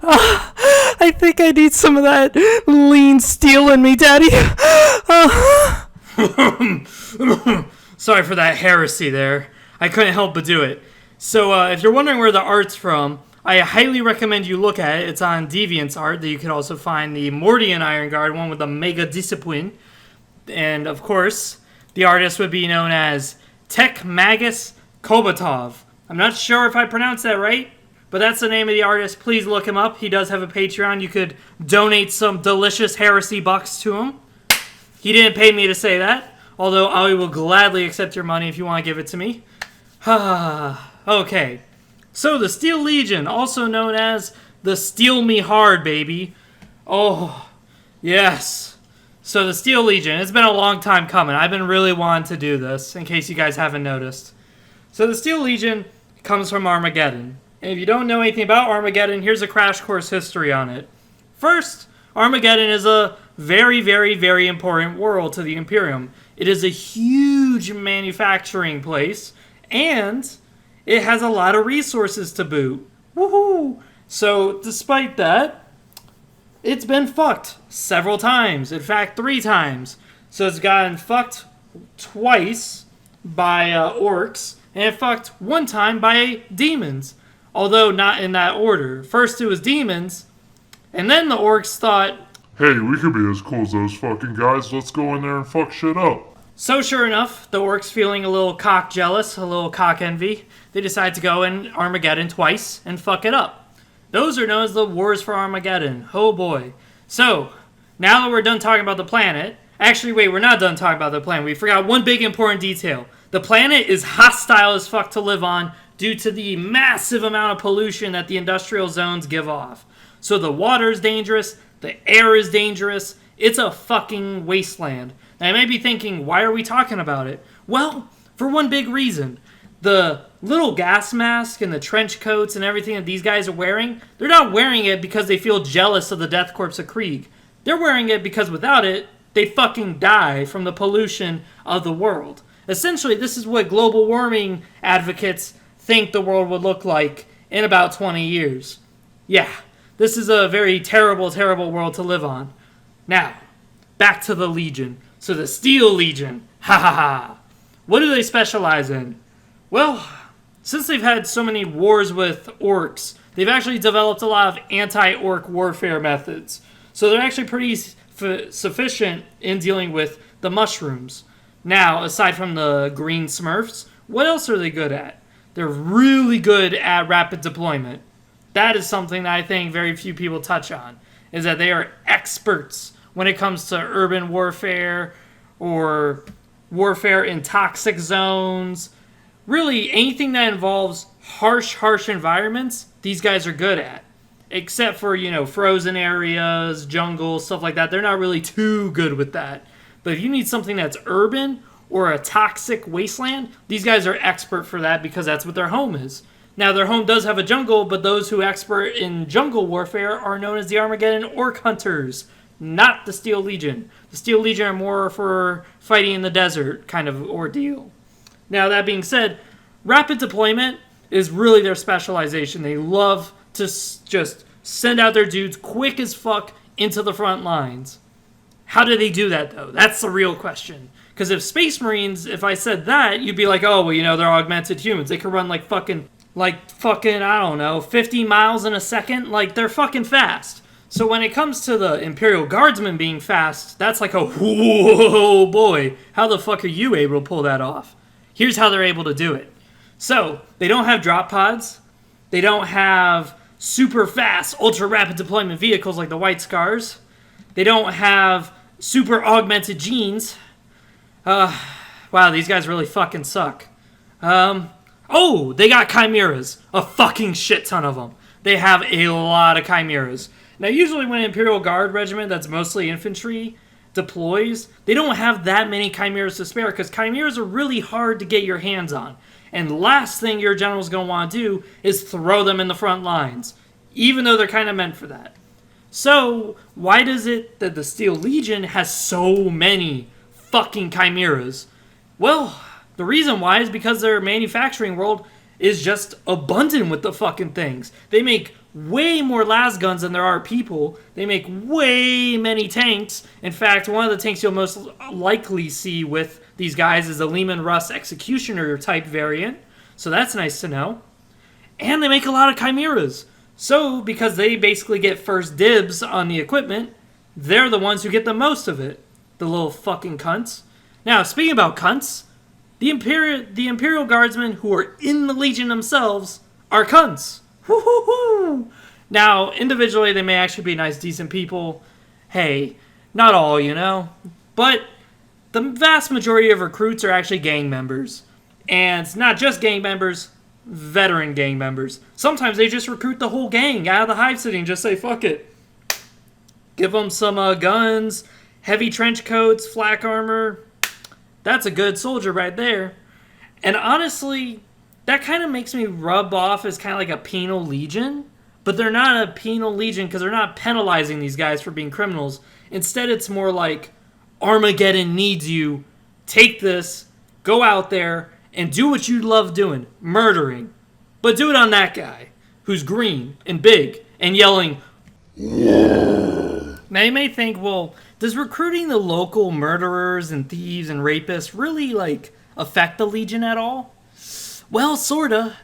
I think I need some of that lean steel in me, Daddy. Sorry for that heresy there. I couldn't help but do it. So if you're wondering where the art's from, I highly recommend you look at it. It's on DeviantArt. You can also find the Mordian Iron Guard one with the Mega Discipline. And of course, the artist would be known as Tech Magus Kobatov. I'm not sure if I pronounced that right, but that's the name of the artist. Please look him up. He does have a Patreon. You could donate some delicious heresy bucks to him. He didn't pay me to say that, although I will gladly accept your money if you want to give it to me. Okay. So the Steel Legion, also known as the Steel Me Hard, baby. Oh, yes. So the Steel Legion, it's been a long time coming. I've been really wanting to do this, in case you guys haven't noticed. So the Steel Legion comes from Armageddon. And if you don't know anything about Armageddon, here's a crash course history on it. First, Armageddon is a very, very, very important world to the Imperium. It is a huge manufacturing place, and it has a lot of resources to boot. Woohoo! So, despite that, it's been fucked several times. In fact, 3 times. So it's gotten fucked twice by orcs, and it fucked 1 time by demons. Although not in that order. First it was demons, and then the orcs thought, hey, we could be as cool as those fucking guys. Let's go in there and fuck shit up. So sure enough, the orcs feeling a little cock jealous, a little cock envy, they decide to go in Armageddon twice and fuck it up. Those are known as the Wars for Armageddon. Oh boy. So, now that we're done talking about the planet, actually wait, we're not done talking about the planet. We forgot one big important detail. The planet is hostile as fuck to live on due to the massive amount of pollution that the industrial zones give off. So the water is dangerous, the air is dangerous, it's a fucking wasteland. Now, you may be thinking, why are we talking about it? Well, for one big reason. The little gas mask and the trench coats and everything that these guys are wearing, they're not wearing it because they feel jealous of the Death Corps of Krieg. They're wearing it because without it, they fucking die from the pollution of the world. Essentially, this is what global warming advocates think the world would look like in about 20 years. Yeah, this is a very terrible, terrible world to live on. Now, back to the Legion. So the Steel Legion, ha ha ha. What do they specialize in? Well, since they've had so many wars with orcs, they've actually developed a lot of anti-orc warfare methods. So they're actually pretty sufficient in dealing with the mushrooms. Now, aside from the green smurfs, what else are they good at? They're really good at rapid deployment. That is something that I think very few people touch on, is that they are experts when it comes to urban warfare or warfare in toxic zones. Really, anything that involves harsh environments, these guys are good at. Except for, frozen areas, jungle, stuff like that. They're not really too good with that. But if you need something that's urban or a toxic wasteland, these guys are expert for that because that's what their home is. Now, their home does have a jungle, but those who are expert in jungle warfare are known as the Armageddon Orc Hunters, not the Steel Legion. The Steel Legion are more for fighting in the desert kind of ordeal. Now, that being said, rapid deployment is really their specialization. They love to just send out their dudes quick as fuck into the front lines. How do they do that, though? That's the real question. Because if Space Marines, if I said that, you'd be like, oh, well, they're augmented humans. They can run like fucking, I don't know, 50 miles in a second. Like, they're fucking fast. So when it comes to the Imperial Guardsmen being fast, that's like a, whoa, boy. How the fuck are you able to pull that off? Here's how they're able to do it. So, they don't have drop pods. They don't have super fast, ultra rapid deployment vehicles like the White Scars. They don't have super augmented genes. Wow, these guys really fucking suck. They got chimeras. A fucking shit ton of them. They have a lot of chimeras. Now, usually when an Imperial Guard regiment that's mostly infantry deploys, they don't have that many chimeras to spare because chimeras are really hard to get your hands on. And the last thing your general's going to want to do is throw them in the front lines, even though they're kind of meant for that. So, why does it that the Steel Legion has so many fucking chimeras? Well, the reason why is because their manufacturing world is just abundant with the fucking things. They make way more las guns than there are people. They make way many tanks. In fact, one of the tanks you'll most likely see with these guys is the Lehman Russ Executioner type variant. So that's nice to know. And they make a lot of chimeras. So, because they basically get first dibs on the equipment, they're the ones who get the most of it. The little fucking cunts. Now, speaking about cunts, the Imperial Guardsmen who are in the Legion themselves are cunts. Woo-hoo-hoo! Now, individually, they may actually be nice, decent people. Hey, not all, you know. But the vast majority of recruits are actually gang members. And not just gang members, veteran gang members. Sometimes they just recruit the whole gang out of the hive city and just say, fuck it. Give them some guns, heavy trench coats, flak armor. That's a good soldier right there. And honestly, that kind of makes me rub off as kind of like a penal legion. But they're not a penal legion because they're not penalizing these guys for being criminals. Instead, it's more like Armageddon needs you. Take this, go out there, and do what you love doing, murdering. But do it on that guy, who's green and big and yelling, Now you may think, well, does recruiting the local murderers and thieves and rapists really, affect the Legion at all? Well, sorta.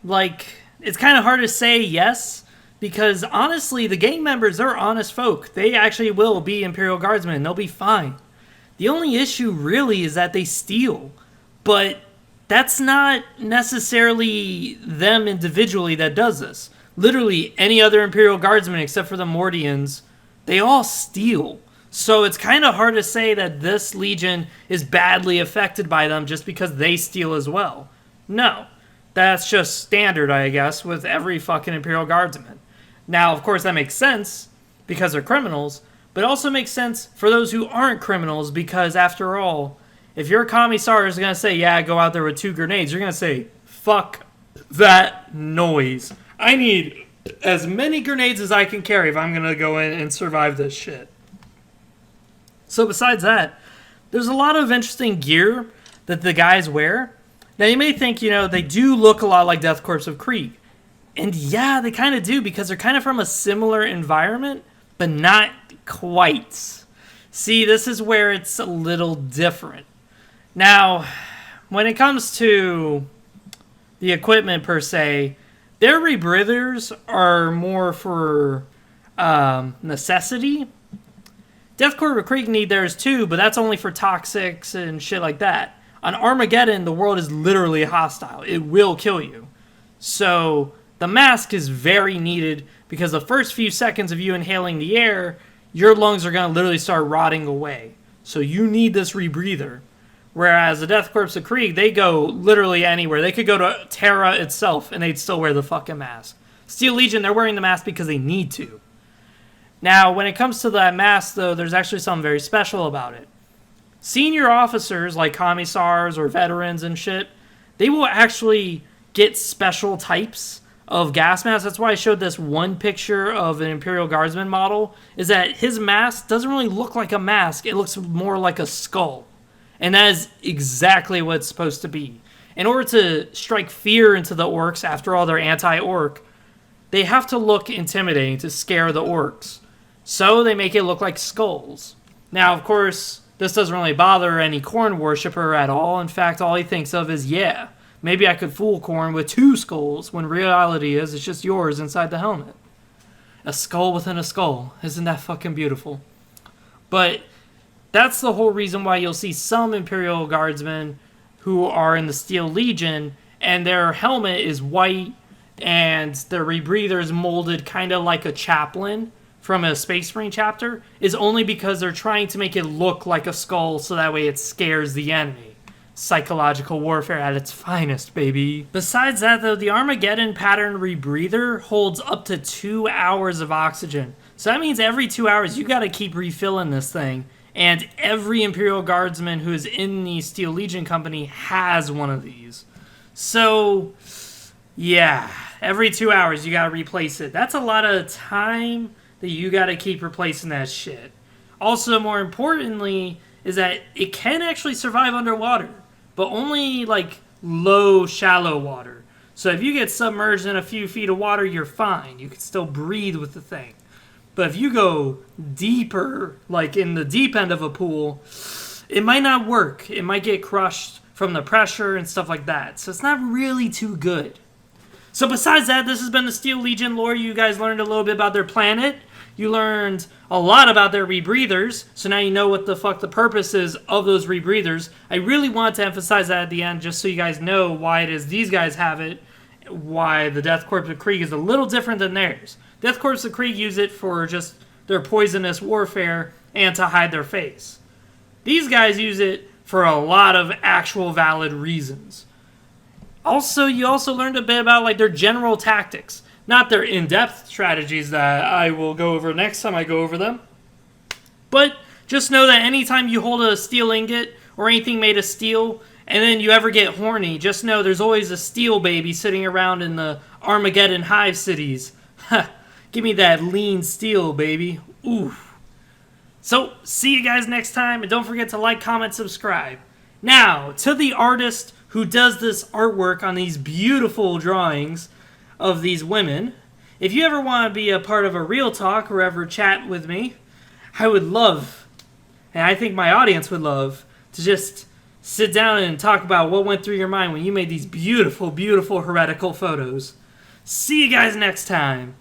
It's kind of hard to say yes, because honestly, the gang members, they're honest folk. They actually will be Imperial Guardsmen, and they'll be fine. The only issue really is that they steal. But that's not necessarily them individually that does this. Literally, any other Imperial Guardsman except for the Mordians, they all steal. So it's kind of hard to say that this Legion is badly affected by them just because they steal as well. No. That's just standard, I guess, with every fucking Imperial Guardsman. Now, of course, that makes sense because they're criminals, but it also makes sense for those who aren't criminals because, after all, if your commissar is going to say, yeah, go out there with 2 grenades, you're going to say, fuck that noise. I need as many grenades as I can carry if I'm going to go in and survive this shit. So besides that, there's a lot of interesting gear that the guys wear. Now you may think, they do look a lot like Death Corps of Krieg. And yeah, they kind of do because they're kind of from a similar environment, but not quite. See, this is where it's a little different. Now, when it comes to the equipment per se, their rebreathers are more for necessity. Death Corps of Krieg need theirs too, but that's only for toxics and shit like that. On Armageddon, the world is literally hostile. It will kill you. So the mask is very needed because the first few seconds of you inhaling the air, your lungs are going to literally start rotting away. So you need this rebreather. Whereas the Death Corps of Krieg, they go literally anywhere. They could go to Terra itself, and they'd still wear the fucking mask. Steel Legion, they're wearing the mask because they need to. Now, when it comes to that mask, though, there's actually something very special about it. Senior officers, like commissars or veterans and shit, they will actually get special types of gas masks. That's why I showed this one picture of an Imperial Guardsman model, is that his mask doesn't really look like a mask. It looks more like a skull. And that is exactly what it's supposed to be. In order to strike fear into the orcs, after all, they're anti-orc, they have to look intimidating to scare the orcs. So they make it look like skulls. Now, of course, this doesn't really bother any Khorne worshipper at all. In fact, all he thinks of is, yeah, maybe I could fool Khorne with 2 skulls, when reality is it's just yours inside the helmet. A skull within a skull. Isn't that fucking beautiful? But that's the whole reason why you'll see some Imperial Guardsmen who are in the Steel Legion, and their helmet is white, and their rebreather is molded kind of like a chaplain from a Space Marine chapter, is only because they're trying to make it look like a skull so that way it scares the enemy. Psychological warfare at its finest, baby. Besides that, though, the Armageddon pattern rebreather holds up to 2 hours of oxygen. So that means every 2 hours you gotta keep refilling this thing. And every Imperial Guardsman who is in the Steel Legion company has one of these. So, yeah, every 2 hours you gotta replace it. That's a lot of time that you gotta keep replacing that shit. Also, more importantly, is that it can actually survive underwater, but only low, shallow water. So if you get submerged in a few feet of water, you're fine. You can still breathe with the thing. But if you go deeper, like in the deep end of a pool, it might not work. It might get crushed from the pressure and stuff like that. So it's not really too good. So besides that, this has been the Steel Legion lore. You guys learned a little bit about their planet. You learned a lot about their rebreathers. So now you know what the fuck the purpose is of those rebreathers. I really want to emphasize that at the end just so you guys know why it is these guys have it. Why the Death Corps of Krieg is a little different than theirs. Death Corps of Krieg use it for just their poisonous warfare and to hide their face. These guys use it for a lot of actual valid reasons. Also, you also learned a bit about like their general tactics, not their in-depth strategies that I will go over next time I go over them. But just know that anytime you hold a steel ingot or anything made of steel, and then you ever get horny, just know there's always a steel baby sitting around in the Armageddon hive cities. Ha! Give me that lean steel, baby. Oof. So, see you guys next time, and don't forget to like, comment, subscribe. Now, to the artist who does this artwork on these beautiful drawings of these women, if you ever want to be a part of a real talk or ever chat with me, I would love, and I think my audience would love, to just sit down and talk about what went through your mind when you made these beautiful, beautiful heretical photos. See you guys next time.